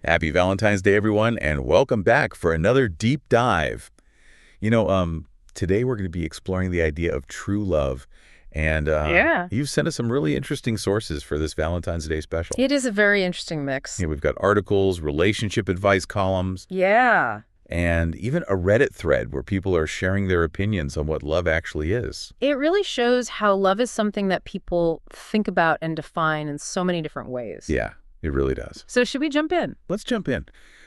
Happy Valentine's Day, everyone, and welcome back for another deep dive. You know, today we're going to be exploring the idea of true love, and Yeah. you've sent us some really interesting sources for this Valentine's Day special. It is a very interesting mix. Yeah, we've got articles, relationship advice columns, Yeah. and even a Reddit thread where people are sharing their opinions on what love actually is. It really shows how love is something that people think about and define in so many different ways. Yeah, it really does. So should we jump in? Let's jump in.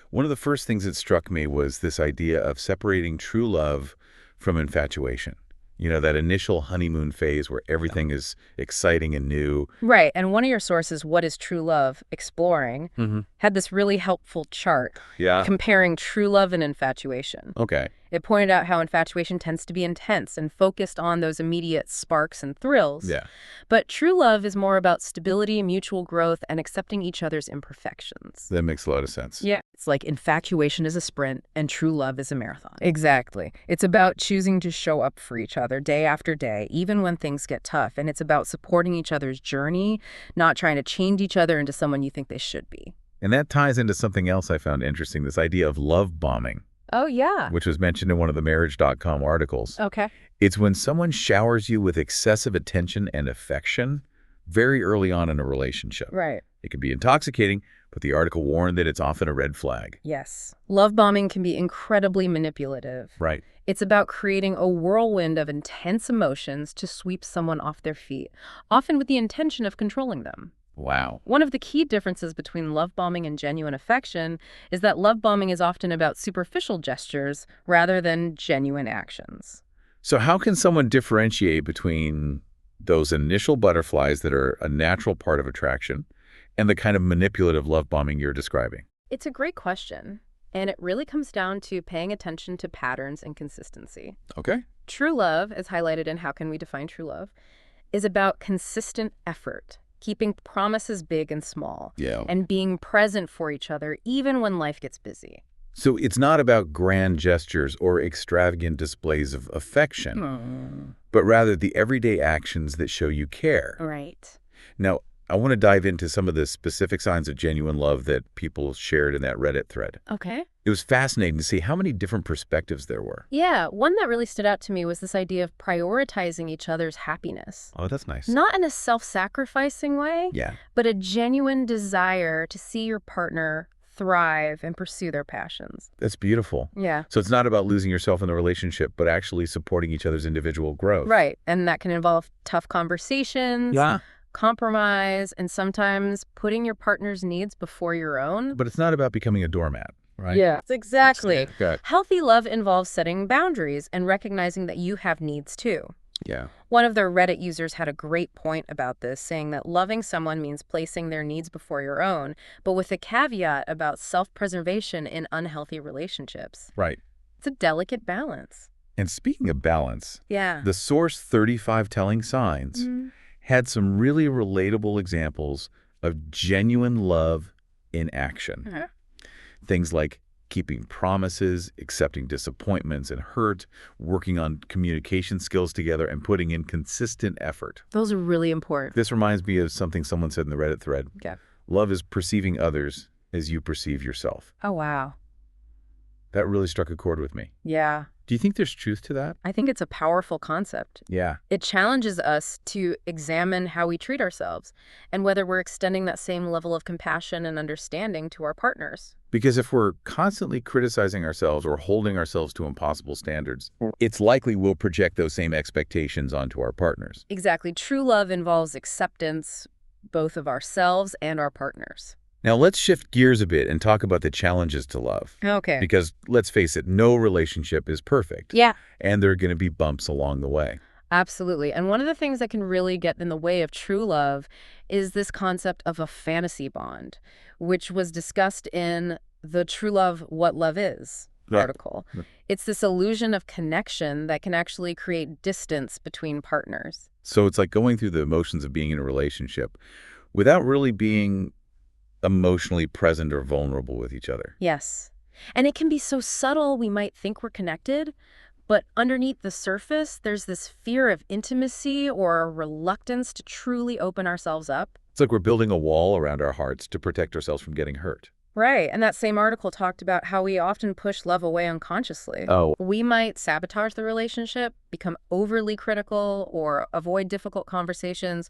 One of the first things that struck me was this idea of separating true love from infatuation. You know, that initial honeymoon phase where everything is exciting and new. Right. And one of your sources, What is True Love? Exploring, had this really helpful chart Yeah. comparing true love and infatuation. Okay. It pointed out how infatuation tends to be intense and focused on those immediate sparks and thrills. Yeah. But true love is more about stability, mutual growth, and accepting each other's imperfections. That makes a lot of sense. Yeah. It's like infatuation is a sprint and true love is a marathon. Exactly. It's about choosing to show up for each other day after day, even when things get tough. And it's about supporting each other's journey, not trying to change each other into someone you think they should be. And that ties into something else I found interesting, this idea of love bombing, Oh, yeah. which was mentioned in one of the Marriage.com articles. Okay. It's when someone showers you with excessive attention and affection very early on in a relationship. Right. It can be intoxicating, but the article warned that it's often a red flag. Yes. Love bombing can be incredibly manipulative. Right. It's about creating a whirlwind of intense emotions to sweep someone off their feet, often with the intention of controlling them. Wow. One of the key differences between love bombing and genuine affection is that love bombing is often about superficial gestures rather than genuine actions. So how can someone differentiate between those initial butterflies that are a natural part of attraction and the kind of manipulative love bombing you're describing? It's a great question, and it really comes down to paying attention to patterns and consistency. Okay. True love, as highlighted in How Can We Define True Love, is about consistent effort, keeping promises big and small, Yeah. and being present for each other even when life gets busy. So it's not about grand gestures or extravagant displays of affection, but rather the everyday actions that show you care. Right. Now, I want to dive into some of the specific signs of genuine love that people shared in that Reddit thread. Okay. It was fascinating to see how many different perspectives there were. Yeah, one that really stood out to me was this idea of prioritizing each other's happiness. Oh, that's nice. Not in a self-sacrificing way, Yeah. but a genuine desire to see your partner thrive and pursue their passions. That's beautiful. Yeah. So it's not about losing yourself in the relationship, but actually supporting each other's individual growth. Right. And that can involve tough conversations, Yeah. compromise, and sometimes putting your partner's needs before your own. But it's not about becoming a doormat, right? Yeah, exactly. Okay. Healthy love involves setting boundaries and recognizing that you have needs too. Yeah. One of their Reddit users had a great point about this, saying that loving someone means placing their needs before your own, but with a caveat about self-preservation in unhealthy relationships. Right. It's a delicate balance. And speaking of balance, Yeah. the source 35 Telling Signs had some really relatable examples of genuine love in action. Uh-huh. Things like keeping promises, accepting disappointments and hurt, working on communication skills together, and putting in consistent effort. Those are really important. This reminds me of something someone said in the Reddit thread. Yeah. Love is perceiving others as you perceive yourself. Oh, wow. That really struck a chord with me. Yeah. Do you think there's truth to that? I think it's a powerful concept. Yeah. It challenges us to examine how we treat ourselves and whether we're extending that same level of compassion and understanding to our partners. Because if we're constantly criticizing ourselves or holding ourselves to impossible standards, it's likely we'll project those same expectations onto our partners. Exactly. True love involves acceptance both of ourselves and our partners. Now let's shift gears a bit and talk about the challenges to love. Okay. Because let's face it, no relationship is perfect. Yeah. And there are going to be bumps along the way. Absolutely. And one of the things that can really get in the way of true love is this concept of a fantasy bond, which was discussed in the True Love, What Love Is article. Yeah. It's this illusion of connection that can actually create distance between partners. So it's like going through the emotions of being in a relationship without really being emotionally present or vulnerable with each other. Yes. And it can be so subtle we might think we're connected, but underneath the surface, there's this fear of intimacy or a reluctance to truly open ourselves up. It's like we're building a wall around our hearts to protect ourselves from getting hurt. Right, and that same article talked about how we often push love away unconsciously. Oh, We might sabotage the relationship, become overly critical, or avoid difficult conversations,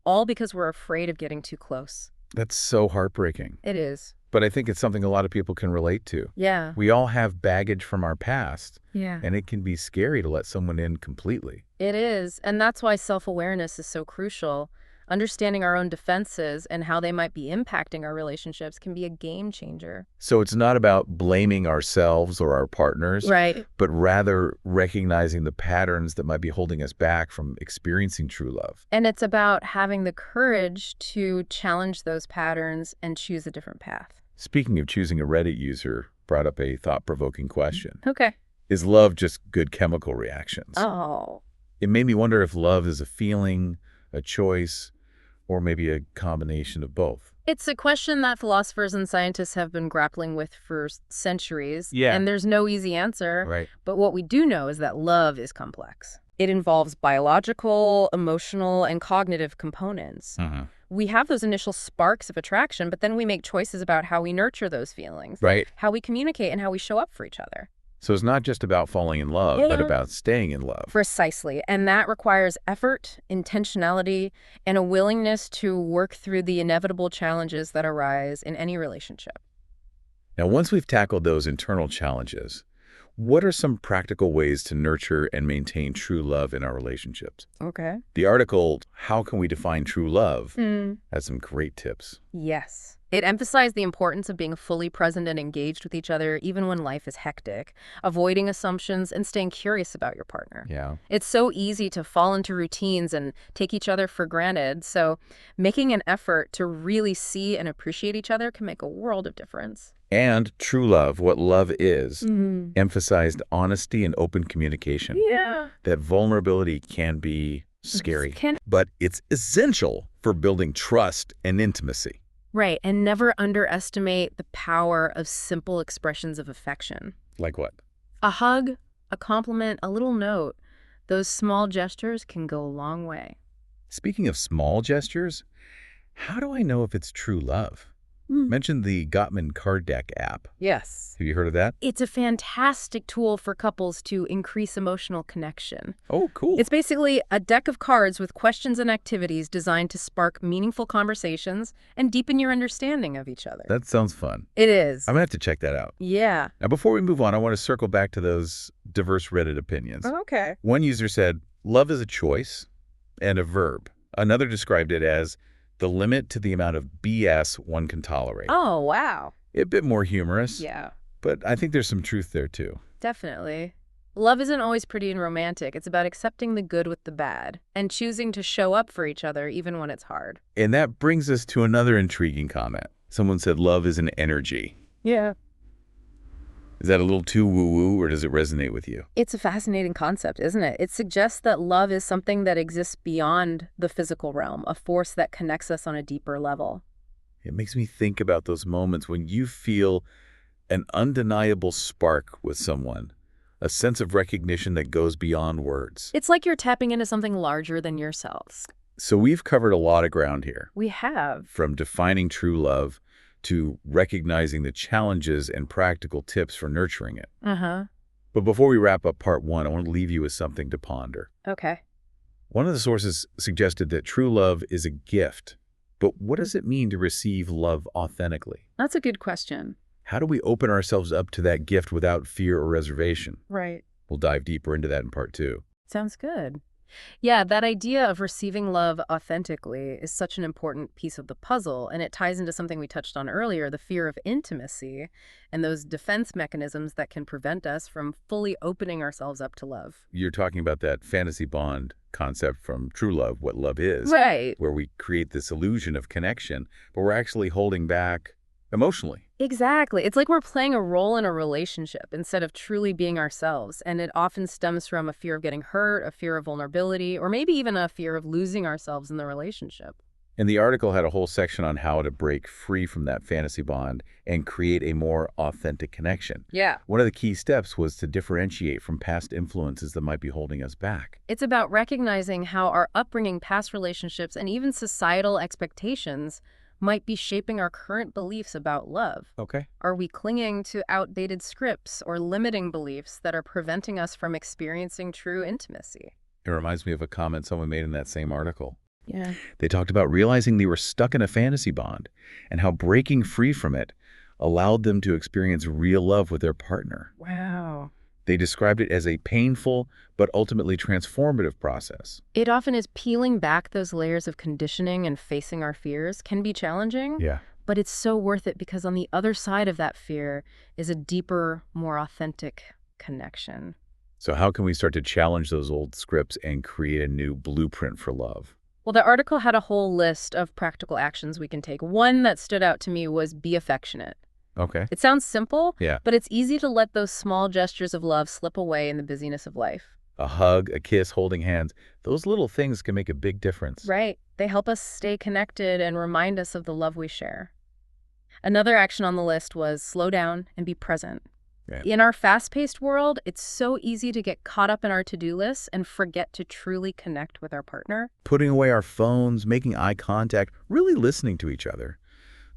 all because we're afraid of getting too close. that's so heartbreaking. It is. But I think it's something a lot of people can relate to. Yeah. We all have baggage from our past, Yeah. and it can be scary to let someone in completely. It is, and that's why self-awareness is so crucial. Understanding our own defenses and how they might be impacting our relationships can be a game changer. So it's not about blaming ourselves or our partners, Right. but rather recognizing the patterns that might be holding us back from experiencing true love. And it's about having the courage to challenge those patterns and choose a different path. Speaking of choosing, a Reddit user brought up a thought-provoking question. Okay. Is love just good chemical reactions? Oh. It made me wonder if love is a feeling, a choice, or maybe a combination of both. It's a question that philosophers and scientists have been grappling with for centuries. Yeah. And there's no easy answer. Right. But what we do know is that love is complex. It involves biological, emotional, and cognitive components. We have those initial sparks of attraction, but then we make choices about how we nurture those feelings, Right. how we communicate, and how we show up for each other. So it's not just about falling in love, but Yeah. about staying in love. Precisely. And that requires effort, intentionality, and a willingness to work through the inevitable challenges that arise in any relationship. Now, once we've tackled those internal challenges, what are some practical ways to nurture and maintain true love in our relationships? Okay. The article, How Can We Define True Love, has some great tips. Yes. It emphasized the importance of being fully present and engaged with each other, even when life is hectic, avoiding assumptions, and staying curious about your partner. Yeah. It's so easy to fall into routines and take each other for granted, so making an effort to really see and appreciate each other can make a world of difference. And true love, what love is, emphasized honesty and open communication. Yeah. That vulnerability can be scary, but it's essential for building trust and intimacy. Right, and never underestimate the power of simple expressions of affection. Like what? A hug, a compliment, a little note. Those small gestures can go a long way. Speaking of small gestures, how do I know if it's true love? Mention the Gottman card deck app. Yes. Have you heard of that? It's a fantastic tool for couples to increase emotional connection. Oh, cool. It's basically a deck of cards with questions and activities designed to spark meaningful conversations and deepen your understanding of each other. That sounds fun. It is. I'm going to have to check that out. Yeah. Now, before we move on, I want to circle back to those diverse Reddit opinions. Okay. One user said, love is a choice and a verb. Another described it as the limit to the amount of BS one can tolerate. Oh, wow. A bit more humorous, Yeah, but I think there's some truth there too. definitely. Love isn't always pretty and romantic. It's about accepting the good with the bad and choosing to show up for each other even when it's hard. And that brings us to another intriguing comment. Someone said love is an energy. Yeah. Is that a little too woo-woo, or does it resonate with you? It's a fascinating concept, isn't it? It suggests that love is something that exists beyond the physical realm, a force that connects us on a deeper level. It makes me think about those moments when you feel an undeniable spark with someone, a sense of recognition that goes beyond words. It's like you're tapping into something larger than yourselves. So we've covered a lot of ground here, We have. from defining true love to recognizing the challenges and practical tips for nurturing it. Uh-huh. But before we wrap up part one, I want to leave you with something to ponder. Okay. One of the sources suggested that true love is a gift. But what does it mean to receive love authentically? That's a good question. How do we open ourselves up to that gift without fear or reservation? Right. We'll dive deeper into that in part two. Sounds good. Yeah, that idea of receiving love authentically is such an important piece of the puzzle, and it ties into something we touched on earlier, the fear of intimacy and those defense mechanisms that can prevent us from fully opening ourselves up to love. You're talking about that fantasy bond concept from True Love, what love is, Right. where we create this illusion of connection, but we're actually holding back emotionally. Exactly. It's like we're playing a role in a relationship instead of truly being ourselves, and it often stems from a fear of getting hurt, a fear of vulnerability, or maybe even a fear of losing ourselves in the relationship. And the article had a whole section on how to break free from that fantasy bond and create a more authentic connection. Yeah. One of the key steps was to differentiate from past influences that might be holding us back. It's about recognizing how our upbringing, past relationships, and even societal expectations might be shaping our current beliefs about love. Okay. Are we clinging to outdated scripts or limiting beliefs that are preventing us from experiencing true intimacy? It reminds me of a comment someone made in that same article. Yeah. They talked about realizing they were stuck in a fantasy bond and how breaking free from it allowed them to experience real love with their partner. Wow. They described it as a painful but ultimately transformative process. It often is peeling back those layers of conditioning and facing our fears can be challenging, Yeah. but it's so worth it because on the other side of that fear is a deeper, more authentic connection. So how can we start to challenge those old scripts and create a new blueprint for love? Well, the article had a whole list of practical actions we can take. One that stood out to me was be affectionate. Okay. It sounds simple, Yeah. but it's easy to let those small gestures of love slip away in the busyness of life. A hug, a kiss, holding hands, those little things can make a big difference. Right. They help us stay connected and remind us of the love we share. Another action on the list was slow down and be present. Yeah. In our fast-paced world, it's so easy to get caught up in our to-do lists and forget to truly connect with our partner. Putting away our phones, making eye contact, really listening to each other.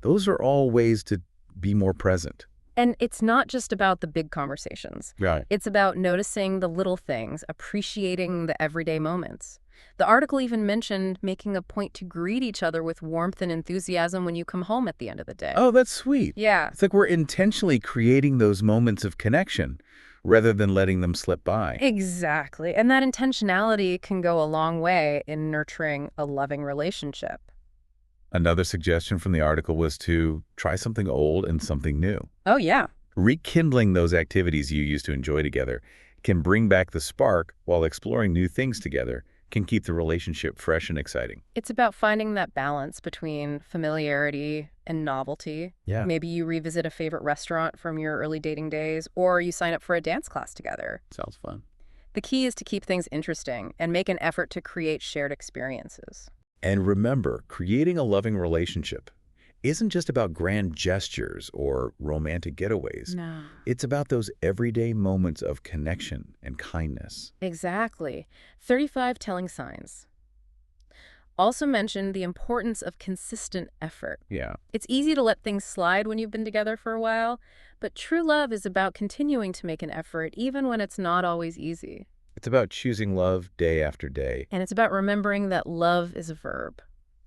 Those are all ways to be more present. And it's not just about the big conversations. Right. It's about noticing the little things, appreciating the everyday moments. The article even mentioned making a point to greet each other with warmth and enthusiasm when you come home at the end of the day. Oh, that's sweet. Yeah, It's like we're intentionally creating those moments of connection rather than letting them slip by. exactly. And that intentionality can go a long way in nurturing a loving relationship. Another suggestion from the article was to try something old and something new. Oh, yeah. Rekindling those activities you used to enjoy together can bring back the spark while exploring new things together can keep the relationship fresh and exciting. It's about finding that balance between familiarity and novelty. Yeah. Maybe you revisit a favorite restaurant from your early dating days, or you sign up for a dance class together. Sounds fun. The key is to keep things interesting and make an effort to create shared experiences. And remember, creating a loving relationship isn't just about grand gestures or romantic getaways. No. It's about those everyday moments of connection and kindness. Exactly. 35 telling signs. Also mentioned the importance of consistent effort. Yeah. It's easy to let things slide when you've been together for a while, but true love is about continuing to make an effort even when it's not always easy. It's about choosing love day after day. And it's about remembering that love is a verb.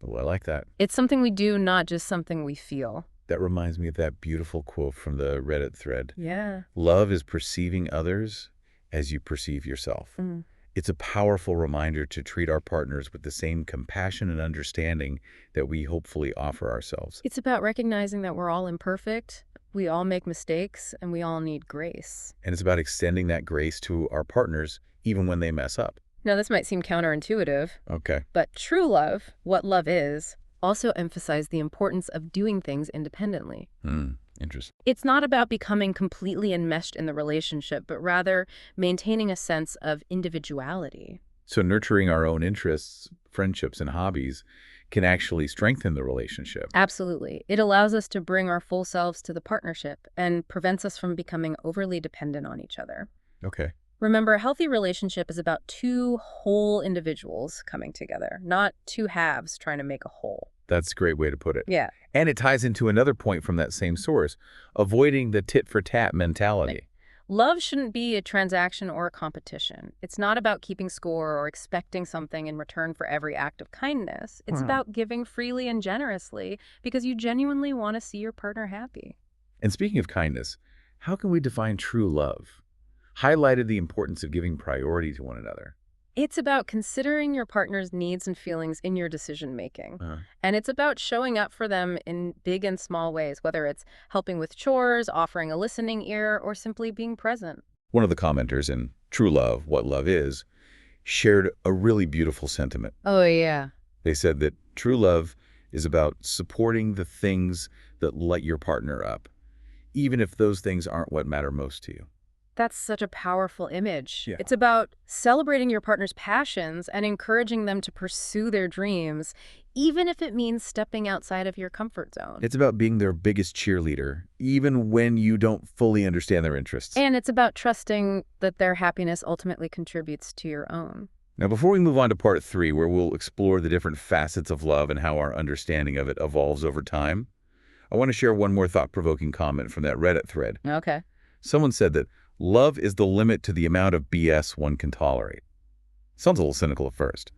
Oh, I like that. It's something we do, not just something we feel. That reminds me of that beautiful quote from the Reddit thread. Yeah. Love is perceiving others as you perceive yourself. Mm. It's a powerful reminder to treat our partners with the same compassion and understanding that we hopefully offer ourselves. It's about recognizing that we're all imperfect, we all make mistakes, and we all need grace. And it's about extending that grace to our partners even when they mess up. Now, this might seem counterintuitive, Okay. but true love, what love is, also emphasize the importance of doing things independently. Interesting. It's not about becoming completely enmeshed in the relationship, but rather maintaining a sense of individuality. So nurturing our own interests, friendships, and hobbies can actually strengthen the relationship. Absolutely. It allows us to bring our full selves to the partnership and prevents us from becoming overly dependent on each other. Okay. Remember, a healthy relationship is about two whole individuals coming together, not two halves trying to make a whole. That's a great way to put it. Yeah. And it ties into another point from that same source, avoiding the tit-for-tat mentality. Love shouldn't be a transaction or a competition. It's not about keeping score or expecting something in return for every act of kindness. It's about giving freely and generously because you genuinely want to see your partner happy. And speaking of kindness, how can we define true love? Highlighted the importance of giving priority to one another. It's about considering your partner's needs and feelings in your decision-making. Uh, And it's about showing up for them in big and small ways, whether it's helping with chores, offering a listening ear, or simply being present. One of the commenters in True Love, What Love Is, shared a really beautiful sentiment. Oh, yeah. They said that true love is about supporting the things that light your partner up, even if those things aren't what matter most to you. That's such a powerful image. Yeah. It's about celebrating your partner's passions and encouraging them to pursue their dreams, even if it means stepping outside of your comfort zone. It's about being their biggest cheerleader, even when you don't fully understand their interests. And it's about trusting that their happiness ultimately contributes to your own. Now, before we move on to part 3, where we'll explore the different facets of love and how our understanding of it evolves over time, I want to share one more thought-provoking comment from that Reddit thread. Okay. Someone said that love is the limit to the amount of BS one can tolerate. Sounds a little cynical at first,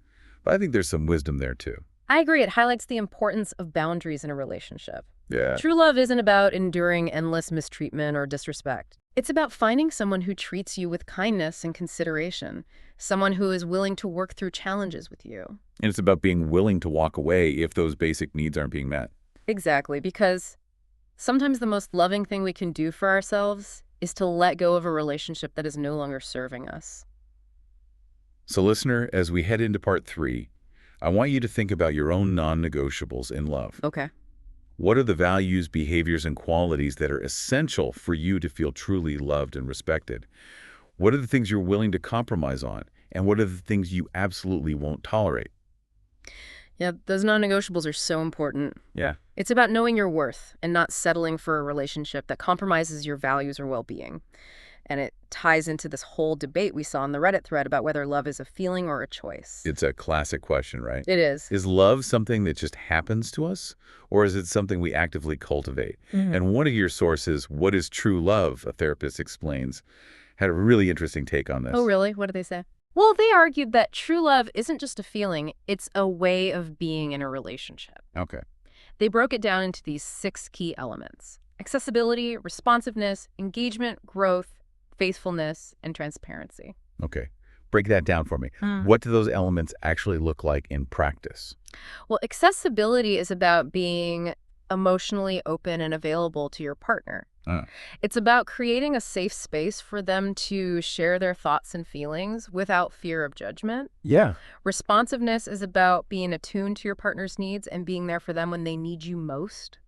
but I think there's some wisdom there too. I agree. It highlights the importance of boundaries in a relationship. Yeah. True love isn't about enduring endless mistreatment or disrespect. It's about finding someone who treats you with kindness and consideration, someone who is willing to work through challenges with you. And it's about being willing to walk away if those basic needs aren't being met. Exactly, because sometimes the most loving thing we can do for ourselves is to let go of a relationship that is no longer serving us. So listener, as we head into part 3, I want you to think about your own non-negotiables in love. Okay. What are the values, behaviors, and qualities that are essential for you to feel truly loved and respected? What are the things you're willing to compromise on? And what are the things you absolutely won't tolerate? Yeah, those non-negotiables are so important. Yeah. It's about knowing your worth and not settling for a relationship that compromises your values or well-being. And it ties into this whole debate we saw in the Reddit thread about whether love is a feeling or a choice. It's a classic question, right? It is. Is love something that just happens to us, or is it something we actively cultivate? And one of your sources, What is True Love? A therapist explains, had a really interesting take on this. Oh, really? What did they say? Well, they argued that true love isn't just a feeling, it's a way of being in a relationship. Okay. They broke it down into these 6 key elements: accessibility, responsiveness, engagement, growth, faithfulness, and transparency. Okay. Break that down for me. What do those elements actually look like in practice? Well, accessibility is about being emotionally open and available to your partner. Uh, It's about creating a safe space for them to share their thoughts and feelings without fear of judgment. yeah. Responsiveness is about being attuned to your partner's needs and being there for them when they need you most.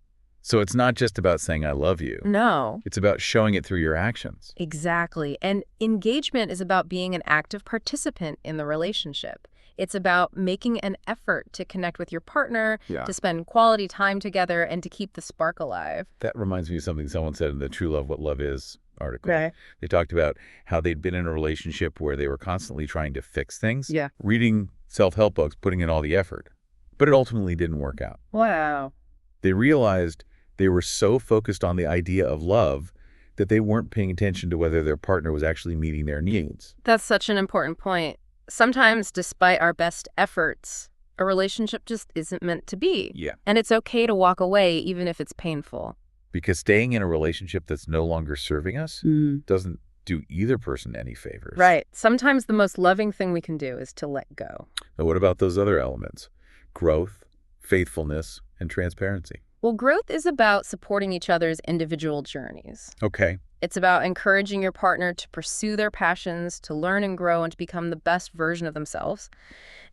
So it's not just about saying I love you. No. It's about showing it through your actions. Exactly. And engagement is about being an active participant in the relationship. It's about making an effort to connect with your partner, Yeah. to spend quality time together, and to keep the spark alive. That reminds me of something someone said in the True Love, What Love Is article. Right. They talked about how they'd been in a relationship where they were constantly trying to fix things. Yeah. Reading self-help books, putting in all the effort. But it ultimately didn't work out. Wow. They realized they were so focused on the idea of love that they weren't paying attention to whether their partner was actually meeting their needs. That's such an important point. Sometimes, despite our best efforts, a relationship just isn't meant to be. Yeah. And it's okay to walk away, even if it's painful. Because staying in a relationship that's no longer serving us doesn't do either person any favors. Right. Sometimes the most loving thing we can do is to let go. Now, what about those other elements? Growth, faithfulness, and transparency. Well, growth is about supporting each other's individual journeys. Okay. It's about encouraging your partner to pursue their passions, to learn and grow, and to become the best version of themselves.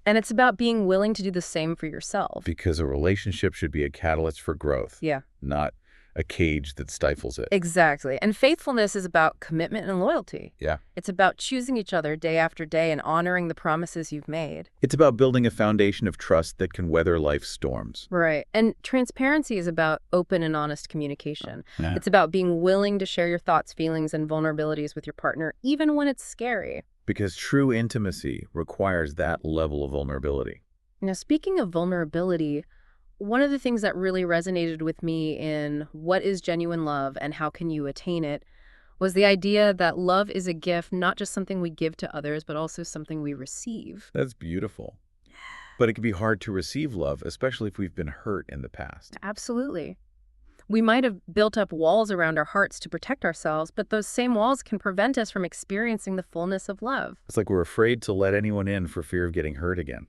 And it's about being willing to do the same for yourself. Because a relationship should be a catalyst for growth, Yeah, not a cage that stifles it. exactly. And faithfulness is about commitment and loyalty. Yeah. It's about choosing each other day after day and honoring the promises you've made. It's about building a foundation of trust that can weather life's storms. Right. And transparency is about open and honest communication. Yeah. It's about being willing to share your thoughts, feelings, and vulnerabilities with your partner, even when it's scary. Because true intimacy requires that level of vulnerability. Now, speaking of vulnerability, one of the things that really resonated with me in What is Genuine Love and How Can You Attain It was the idea that love is a gift, not just something we give to others, but also something we receive. That's beautiful. But it can be hard to receive love, especially if we've been hurt in the past. Absolutely. We might have built up walls around our hearts to protect ourselves, but those same walls can prevent us from experiencing the fullness of love. It's like we're afraid to let anyone in for fear of getting hurt again.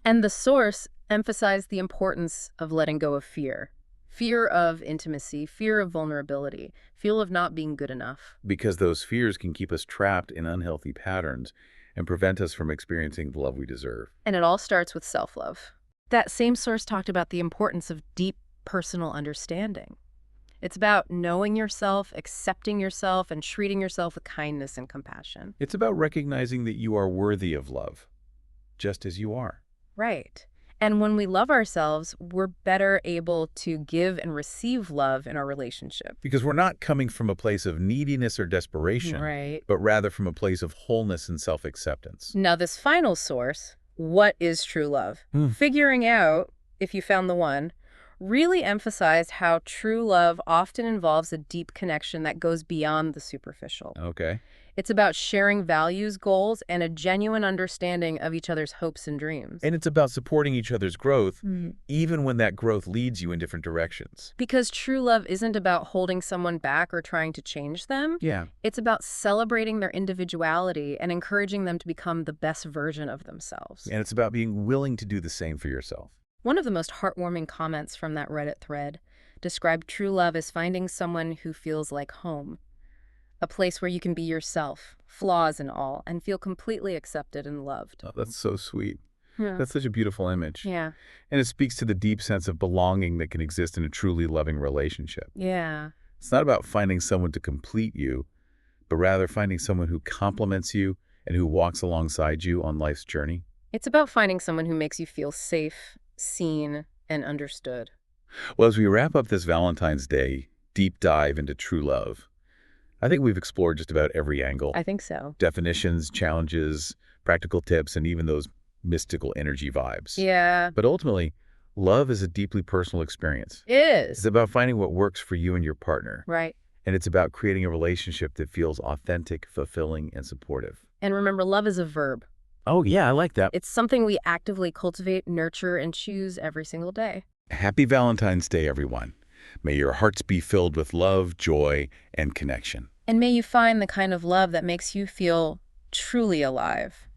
And the source emphasized the importance of letting go of fear. Fear of intimacy, fear of vulnerability, fear of not being good enough. Because those fears can keep us trapped in unhealthy patterns and prevent us from experiencing the love we deserve. And it all starts with self-love. That same source talked about the importance of deep personal understanding. It's about knowing yourself, accepting yourself, and treating yourself with kindness and compassion. It's about recognizing that you are worthy of love, just as you are. Right. And when we love ourselves, we're better able to give and receive love in our relationship. Because we're not coming from a place of neediness or desperation, Right. but rather from a place of wholeness and self-acceptance. Now, this final source, what is true love? Hmm. Figuring out if you found the one, really emphasized how true love often involves a deep connection that goes beyond the superficial. Okay. It's about sharing values, goals, and a genuine understanding of each other's hopes and dreams. And it's about supporting each other's growth, Mm. even when that growth leads you in different directions. Because true love isn't about holding someone back or trying to change them. Yeah. It's about celebrating their individuality and encouraging them to become the best version of themselves. And it's about being willing to do the same for yourself. One of the most heartwarming comments from that Reddit thread described true love as finding someone who feels like home, a place where you can be yourself, flaws and all, and feel completely accepted and loved. Oh, that's so sweet. Yeah. That's such a beautiful image. Yeah. And it speaks to the deep sense of belonging that can exist in a truly loving relationship. Yeah. It's not about finding someone to complete you, but rather finding someone who complements you and who walks alongside you on life's journey. It's about finding someone who makes you feel safe, seen, and understood. Well, as we wrap up this Valentine's Day deep dive into true love, I think we've explored just about every angle. I think so. Definitions, challenges, practical tips, and even those mystical energy vibes. Yeah. But ultimately, love is a deeply personal experience. It is. It's about finding what works for you and your partner. Right. And it's about creating a relationship that feels authentic, fulfilling, and supportive. And remember, love is a verb. Oh, yeah, I like that. It's something we actively cultivate, nurture, and choose every single day. Happy Valentine's Day, everyone. May your hearts be filled with love, joy, and connection. And may you find the kind of love that makes you feel truly alive.